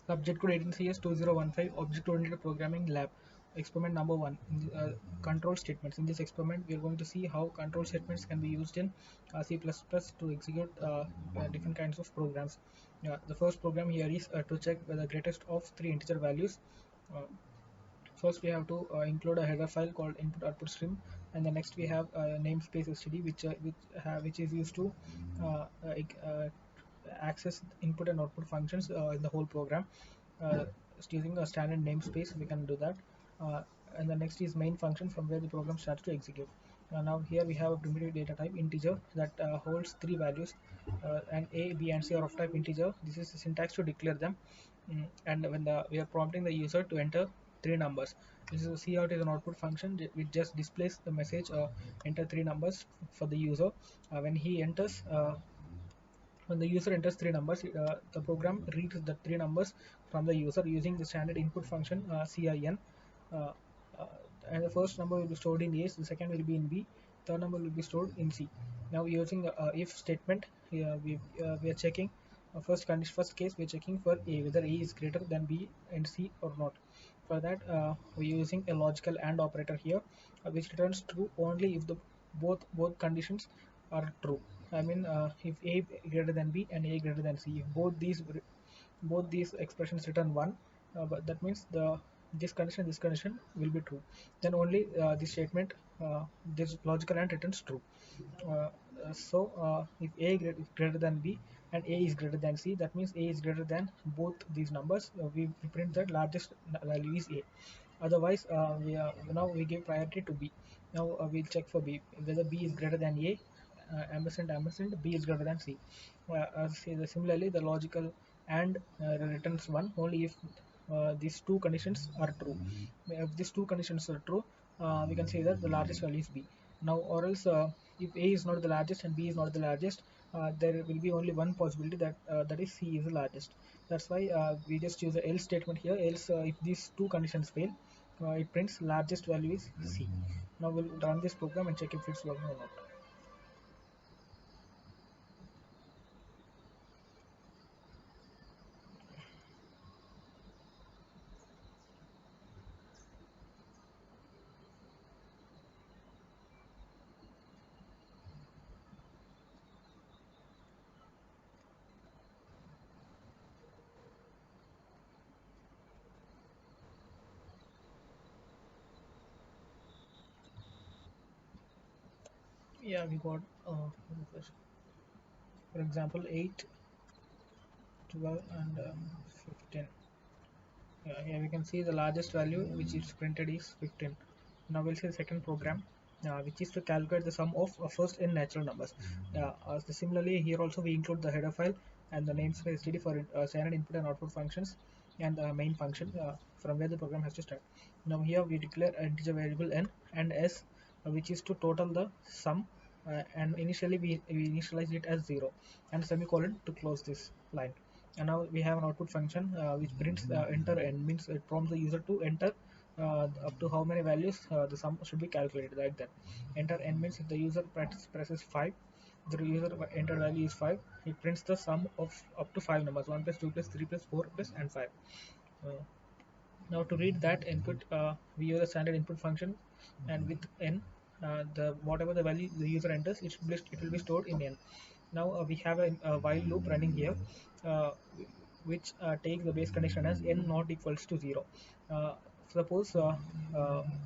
The object code agency is 2015 Object Oriented Programming Lab. Experiment number 1 in the, control statements. In this experiment, we are going to see how control statements can be used in C++ to execute different kinds of programs. The first program here is to check the greatest of three integer values. Uh, First, we have to include a header file called input output stream, and the next we have namespace std, which is used to uh, uh, access input and output functions in the whole program. Uh, Using a standard namespace, we can do that. Uh, and the next is main function, from where the program starts to execute. Now here we have a primitive data type integer that holds three values, and a, b, and c are of type integer. This is the syntax to declare them. And when we are prompting the user to enter three numbers. This is cout is an output function which just displays the message enter three numbers for the user. When he enters When the user enters three numbers, the program reads the three numbers from the user using the standard input function CIN. Uh, uh, and the first number will be stored in A, the second will be in B, third number will be stored in C. Now using the if statement, we are checking first case we are checking for A, whether A is greater than B and C or not. For that, we are using a logical AND operator here, which returns true only if the both conditions are true. I mean, if A greater than B and A greater than C, if both these expressions return one, but that means this condition will be true. Then only this statement, this logical AND returns true. If A is greater than B and A is greater than C, that means A is greater than both these numbers. We print that largest value is A. Otherwise, now we give priority to B. Now we'll check for B whether B is greater than A. Ampersand B is greater than C. Similarly, the logical and returns one only if these two conditions are true. If these two conditions are true, we can say that the largest value is B. Now, or else, if A is not the largest and B is not the largest, there will be only one possibility, that is C is the largest. That's why we just use the else statement here. Else, if these two conditions fail, it prints largest value is C. Now we'll run this program and check if it's working or not. Yeah, we got for example 8, 12, and 15. Yeah, we can see the largest value which is printed is 15. Now we'll see the second program, which is to calculate the sum of first n natural numbers. Similarly, here also we include the header file and the namespace std for standard input and output functions, and the main function from where the program has to start. Now here we declare an integer variable n and s, which is to total the sum, and initially we initialize it as 0 and semicolon to close this line. And now we have an output function which prints enter n, means it prompts the user to enter up to how many values the sum should be calculated. Like that, enter n means if the user presses 5, the user entered value is 5, it prints the sum of up to 5 numbers: 1 plus 2 plus 3 plus 4 plus and 5. uh, Now to read that input, we use a standard input function, and with n, the whatever the value the user enters, it will be stored in n. Now we have a while loop running here, uh, which takes the base condition as n not equals to 0. Uh, Suppose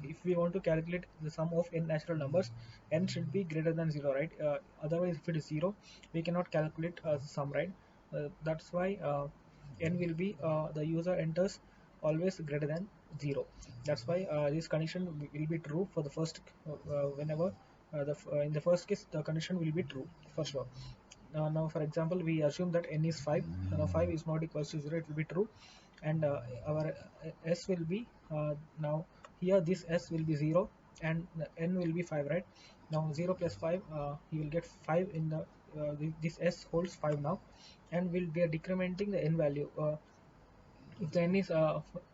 if we want to calculate the sum of n natural numbers, n should be greater than 0, right? Otherwise, if it is 0, we cannot calculate the sum, right? That's why n will be the user enters always greater than 0. That's why this condition will be true for the first, whenever in the first case the condition will be true for sure. Now for example, we assume that n is 5. 5 is not equals to 0, it will be true, and our s will be, now here this s will be 0 and n will be 5, right? Now 0 plus 5, you will get 5 in the this s holds 5 now, and we'll be decrementing the n value. If the n is,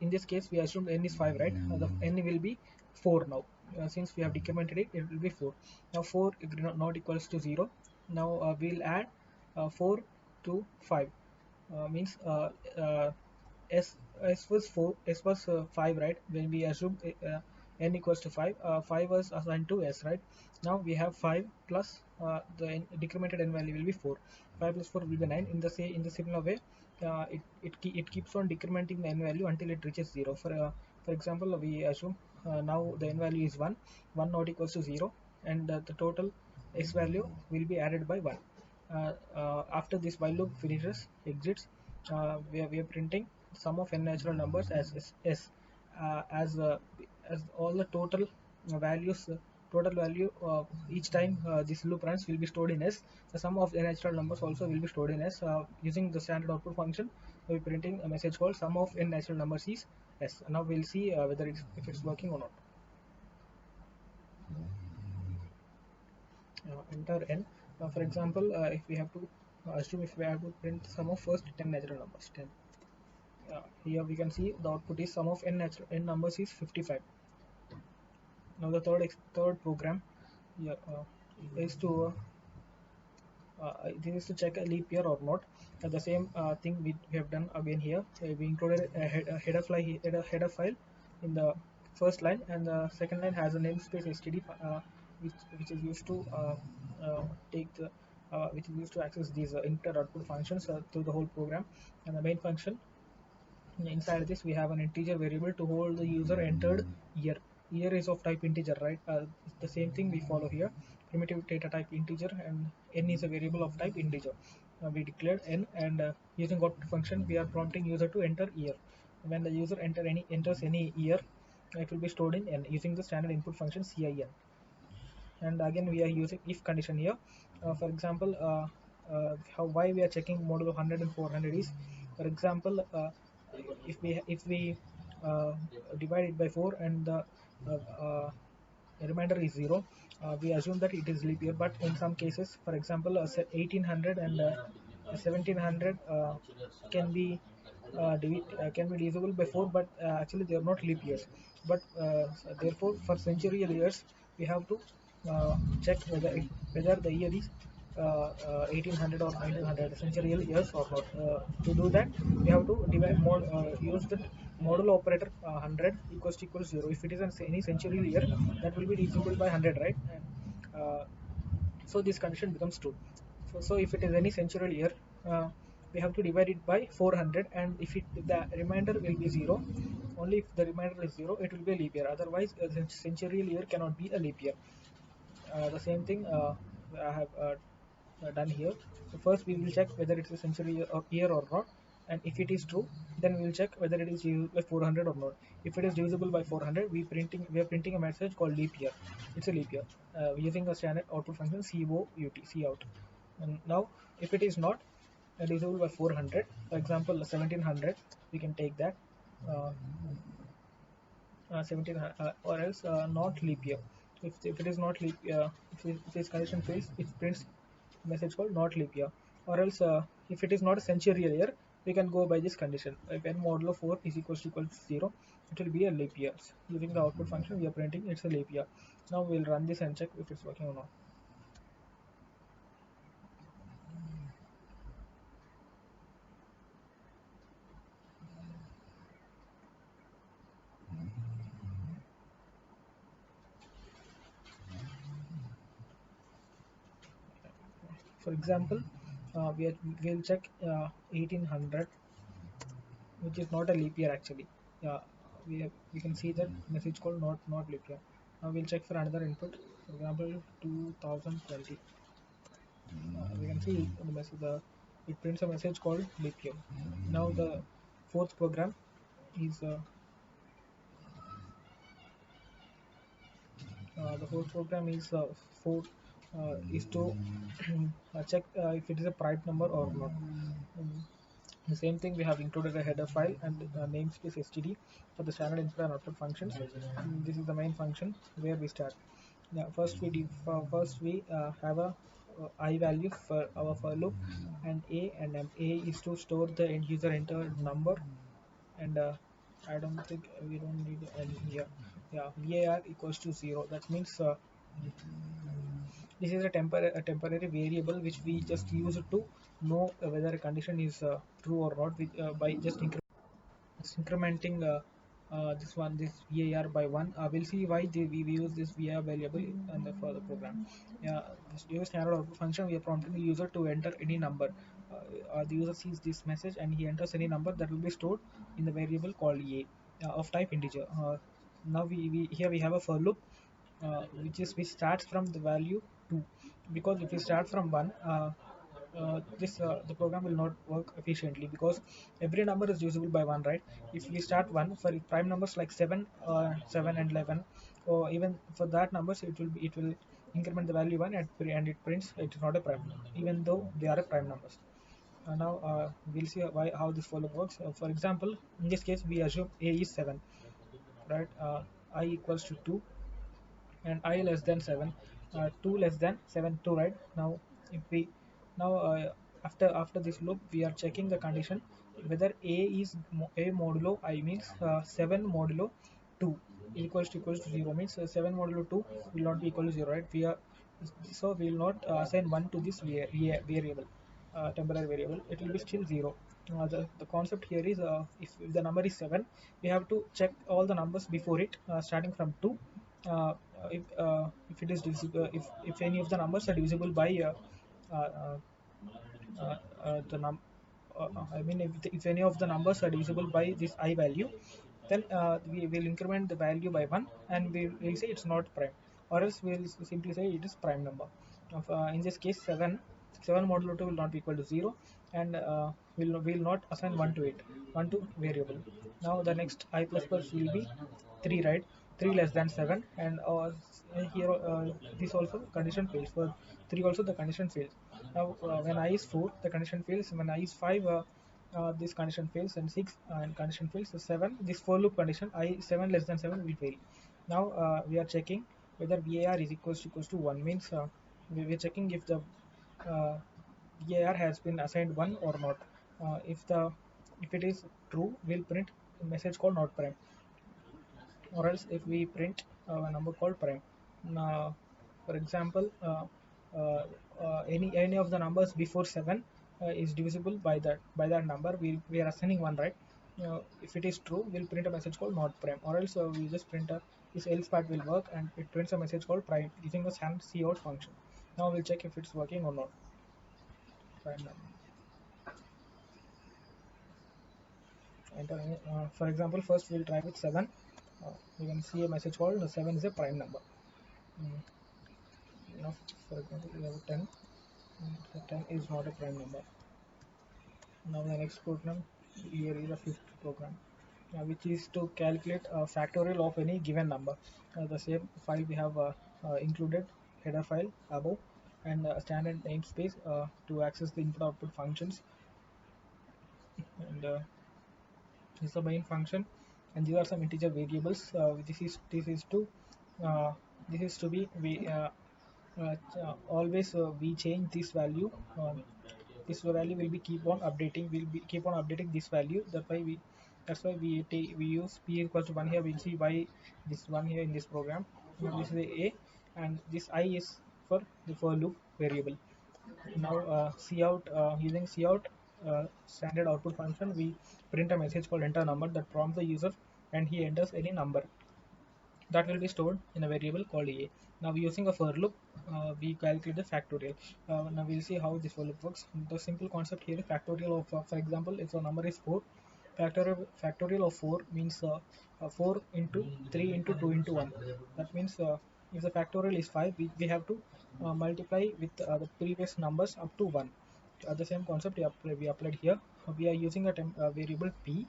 in this case we assume n is 5, right? The n will be 4 now. Since we have decremented it, it will be 4. Now 4 not equals to 0. Now we'll add 4 to 5, means s was 4, s was 5, right? When we assume n equals to 5, 5 was assigned to s, right? Now we have 5 plus the decremented n value will be 4. 5 plus 4 will be 9. In the similar way, it keeps on decrementing the n value until it reaches 0. For example, we assume now the n value is 1, 1 not equals to 0, and the total s value will be added by 1. After this while loop finishes, exits, we are printing sum of n natural numbers as s, as all the values total value each time this loop runs will be stored in s. The sum of the natural numbers also will be stored in s. Using the standard output function, we're printing a message called sum of n natural numbers is s. Now we'll see whether if it's working or not. Enter n. For example, if we have to assume if we have to print sum of first 10 natural numbers, 10. Here we can see the output is sum of n numbers is 55. Now the third program, yeah, is to this is to check a leap year or not. The same thing we have done again here. We included a header file in the first line, and the second line has a namespace std, which is used to take the which is used to access these input output functions through the whole program. And the main function, inside this we have an integer variable to hold the user entered year. Year is of type integer, right? The same thing we follow here. Primitive data type integer, and n is a variable of type integer. We declared n, and using output function we are prompting user to enter year. When the user enters any year, it will be stored in n using the standard input function cin. And again we are using if condition here. For example, why we are checking modulo 100 and 400 is, for example, if we divide it by 4 and the remainder is 0, we assume that it is leap year. But in some cases, for example, 1800 and 1700 can be divisible by 4, but actually they are not leap years. But therefore, for centurial years, we have to check whether the year is 1800 or 1900 centurial years or not. To do that, we have to use the modulo operator 100 equals 0. If it is any centurial year, that will be divisible by 100, right? And, so this condition becomes true. So if it is any centurial year, we have to divide it by 400, and if the remainder will be 0, only if the remainder is 0, it will be a leap year. Otherwise, a centurial year cannot be a leap year. The same thing I have done here. So first we will check whether it's a century or year or not, and if it is true, then we will check whether it is divisible by 400 or not. If it is divisible by 400, we are printing a message called leap year. It's a leap year using a standard output function cout. And now if it is not divisible by 400, for example 1700, we can take that 1700, or else not leap year. If it is not leap year, if this condition fails, it prints a message called not leap year. Or else if it is not a centurial year, we can go by this condition. If n modulo 4 is equals to 0, it will be a leap year. Using the output function we are printing it's a leap year. Now we'll run this and check if it's working or not. For example, we'll check 1800, which is not a leap year actually. Yeah, we can see that message called not leap year. Now we'll check for another input. For example, 2020. We can see the message. It prints a message called leap year. Now the fourth program is for is to check if it is a private number or not. The same thing, we have included a header file and namespace std for the standard input and output functions. This is the main function where we start. Now first we have a I value for our for loop, and a and a is to store the end user entered number, and I don't think we don't need any here. Yeah, var equals to 0. That means this is a temporary variable which we just use it to know whether a condition is true or not, by just increment. it's incrementing this var by 1. We'll see why we use this var variable in the for the program. Yeah, this use standard output function, we are prompting the user to enter any number. The user sees this message and he enters any number that will be stored in the variable called a of type integer. Now we here we have a for loop, which starts from the value 2, because if we start from 1, the program will not work efficiently, because every number is divisible by 1, right? If we start 1 for prime numbers like 7 and 11, or even for that numbers, it will increment the value 1, and it prints it is not a prime number even though they are a prime numbers. Now we'll see how this for loop works. For example, in this case we assume a is 7, right? I equals to 2 and I less than 7, 2 less than 7, 2, right? Now if we now after this loop we are checking the condition whether a is a modulo I means 7 modulo 2 equals to 0, means 7 modulo 2 will not be equal to 0, right? So we will not assign 1 to this variable, temporary variable. It will be still 0. The concept here is, if the number is 7, we have to check all the numbers before it, starting from 2. If it is divisible, if any of the numbers are divisible by uh, uh, the num I mean, if any of the numbers are divisible by this I value, then we will increment the value by 1 and we'll say it's not prime, or else we'll simply say it is prime number. In this case, 7 modulo 2 will not be equal to 0, and will not assign 1 to it, 1 to variable. Now the next I plus plus will be 3, right? 3 less than 7, and here this also condition fails. For 3 also the condition fails. Now when I is 4, the condition fails. When I is 5, this condition fails, and 6 and condition fails. So 7, this for loop condition, I 7 less than 7 will fail. Now we are checking whether var is equals to 1, means we are checking if the uh, var has been assigned 1 or not. If it is true, we'll print a message called not prime, or else if we print a number called prime. Now, for example, any of the numbers before 7 is divisible by that number, we are assigning 1, right? If it is true, we'll print a message called not prime, or else we just print this else part will work, and it prints a message called prime using the stand cout function. Now we'll check if it's working or not. Prime number. Enter, for example, first we'll try with 7. You can see a message called 7 is a prime number. Mm. Now, for example, we have a 10, and the 10 is not a prime number. Now the next program here is a fifth program, which is to calculate a factorial of any given number. The same file we have included header file above, and a standard namespace to access the input output functions, and this is the main function, and these are some integer variables. Uh, this is to be always we change this value. This value will be keep on updating. Will be keep on updating this value. That's why we use p equals to 1 here. We'll see why this 1 here in this program. Now this is the a, and this I is for the for loop variable. Now cout, using cout standard output function, we print a message called enter number that prompts the user, and he enters any number that will be stored in a variable called a. Now using a for loop, we calculate the factorial. Now we'll see how this for loop works. The simple concept here is factorial of, for example, if the number is 4, factorial of 4 means 4 into 3 into 2 into 1. That means if the factorial is 5, we have to multiply with the previous numbers up to 1. The same concept we applied here. We are using a variable p,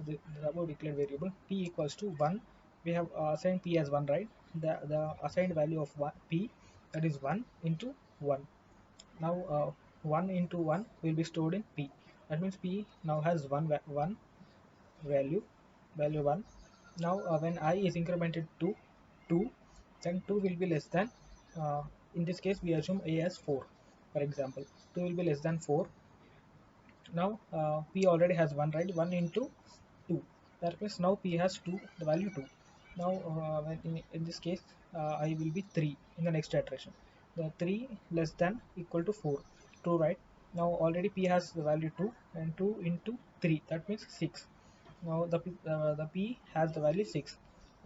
the above declared variable p equals to 1. We have assigned p as 1, right? The assigned value of p, that is 1 into 1. Now 1 into 1 will be stored in p. That means p now has one value 1. Now when I is incremented to 2, then 2 will be less than, in this case we assume a as 4, for example. 2 will be less than 4. Now p already has 1, right? 1 into 2, that means now p has 2, the value 2. Now when in this case I will be 3 in the next iteration. The 3 less than equal to 4, true, right? Now already p has the value 2, and 2 into 3, that means 6. Now the p has the value 6.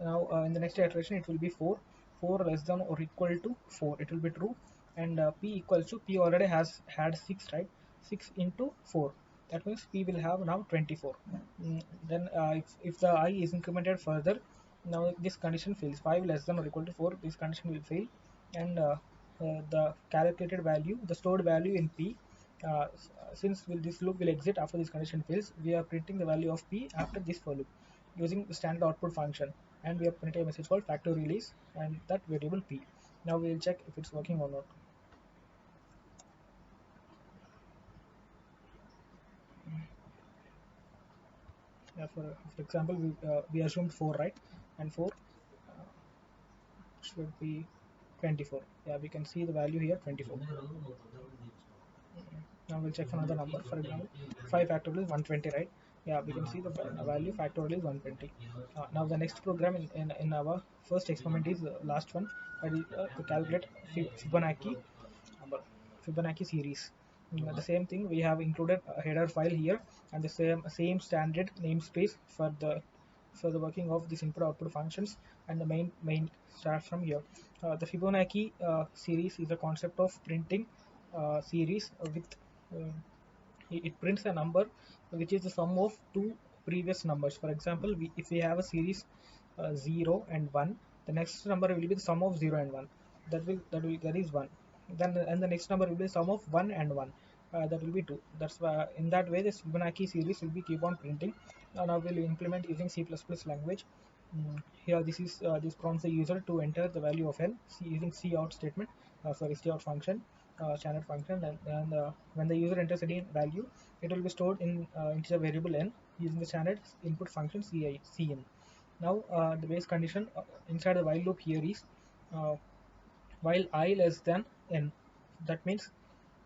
Now in the next iteration it will be 4. 4 less than or equal to 4, it will be true. And p equals to, p already has had 6, right? 6 into 4, that means p will have now 24. Then if the I is incremented further, now this condition fails. 5 less than or equal to 4, this condition will fail. And the calculated value, the stored value in p, since this loop will exit after this condition fails, we are printing the value of p after this for loop using the standard output function, and we are printing a message called factor release and that variable p. Now we will check if it's working or not. For example, we assumed 4, right? And 4 should be 24. Yeah, we can see the value here, 24. Now we'll check for another number. For example, 5 factorial is 120, right? Yeah, we can see the value factorial is 120. Now the next program in our first experiment is the last one, that is to calculate Fibonacci number, Fibonacci series. The same thing, we have included a header file here and the same standard namespace for the working of this input output functions, and the main starts from here. The Fibonacci series is a concept of printing series with uh, it prints a number which is the sum of two previous numbers. For example, if we have a series 0 and 1, the next number will be the sum of 0 and 1. That is 1. Then and the next number will be the sum of 1 and 1. That will be 2. That's why in that way this Fibonacci series will be keep on printing. Now we'll implement using C++ language. Here this prompts the user to enter the value of n using cout statement, cout function, standard function, and when the user enters any value, it will be stored in integer variable n using the standard input function cin. Now the base condition inside the while loop here is uh, while I less than n. That means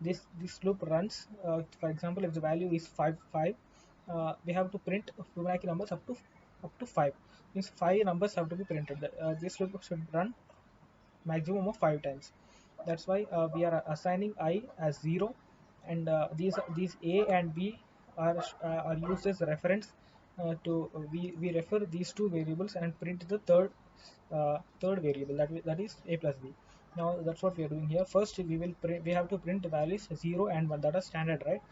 this loop runs. For example, if the value is 5, we have to print Fibonacci numbers up to 5. Means 5 numbers have to be printed. This loop should run maximum of 5 times. That's why we are assigning I as 0, and these A and B are used as reference to we refer these two variables and print the third variable, that is A plus B. Now that's what we are doing here. First we have to print the values 0 and 1, that are standard, right?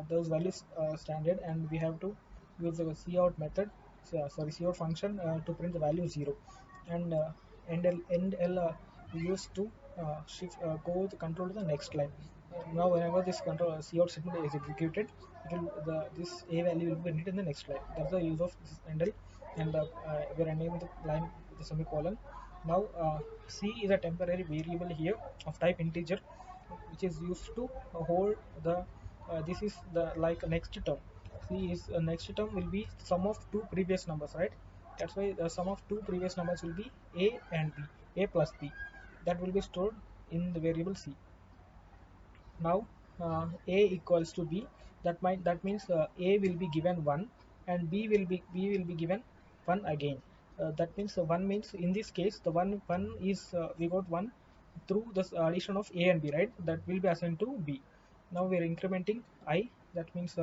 Those values standard, and we have to use the cout method, cout function to print the value 0. And end L used to go the control to the next line. Now whenever this control cout statement is executed, this A value will be written in the next line. That's the use of this endl, and we are ending the line with the semicolon. Now C is a temporary variable here of type integer, which is used to hold the this is the like next term. C is next term will be sum of two previous numbers, right? That's why the sum of two previous numbers will be A and B, A plus B. That will be stored in the variable C. Now A equals to B. That means A will be given 1 and B will be given 1 again. That means 1 means in this case the one is we got 1 through the addition of A and B, right? That will be assigned to B. Now we are incrementing I. That means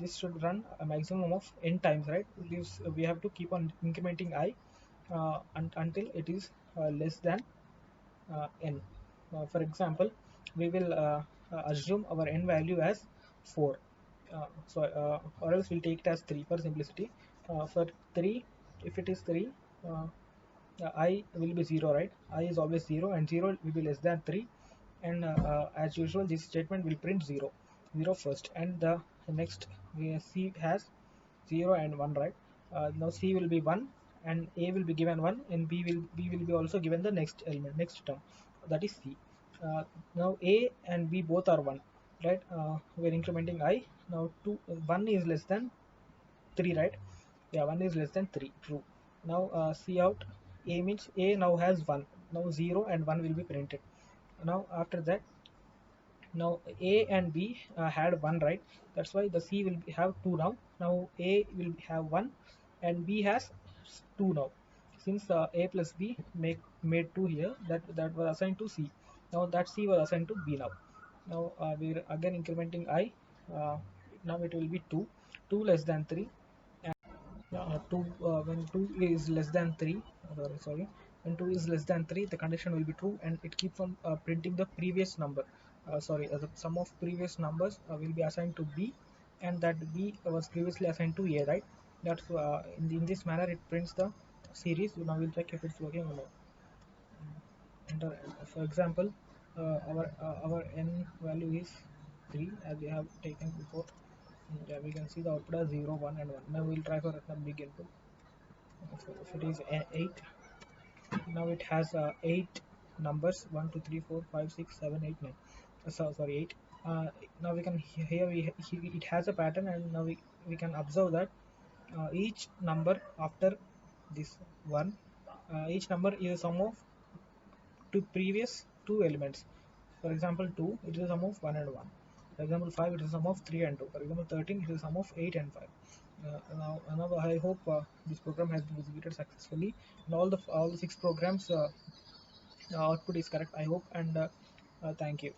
this should run a maximum of n times, right? We have to keep on incrementing I until it is less than n. For example, we will assume our n value as 4. Or else we'll take it as 3 for simplicity. For 3, if it is 3, I will be 0, right? I is always 0, and 0 will be less than 3. And as usual, this statement will print 0 first, and the next C has 0 and 1, right? Now C will be 1 and A will be given 1, and B will be also given the next element, next term, that is C. Now A and B both are 1, right? We are incrementing I. Now 1 is less than 3, right? Yeah, 1 is less than 3, true. Now cout A means A now has 1. Now 0 and 1 will be printed. Now after that, now A and B had 1, right? That's why the C will have 2 now. Now A will have 1 and B has 2 now. Since A plus B made 2 here, that was assigned to C. Now that C was assigned to B now. Now we're again incrementing I. Now it will be 2 less than 3. When 2 is less than 3, sorry, when 2 is less than 3, the condition will be true, and it keeps on printing the previous number. The sum of previous numbers will be assigned to B, and that B was previously assigned to A, right? That's in this manner it prints the series. Now we'll check if it's working or not. Enter. For example, our n value is 3, as we have taken before. Yeah, we can see the output as 0, 1 and 1. Now we'll try for a big input. So if it is 8, now it has 8 numbers: 1 2 3 4 5 6 7 8 9. Sorry, 8. Now we can here it has a pattern, and now we can observe that each number after this one, each number is a sum of two previous two elements. For example, 2, it is a sum of 1 and 1. For example, 5, it is a sum of 3 and 2. For example, 13, it is a sum of 8 and 5. Now I hope this program has been executed successfully, and all the 6 programs output is correct, I hope, and thank you.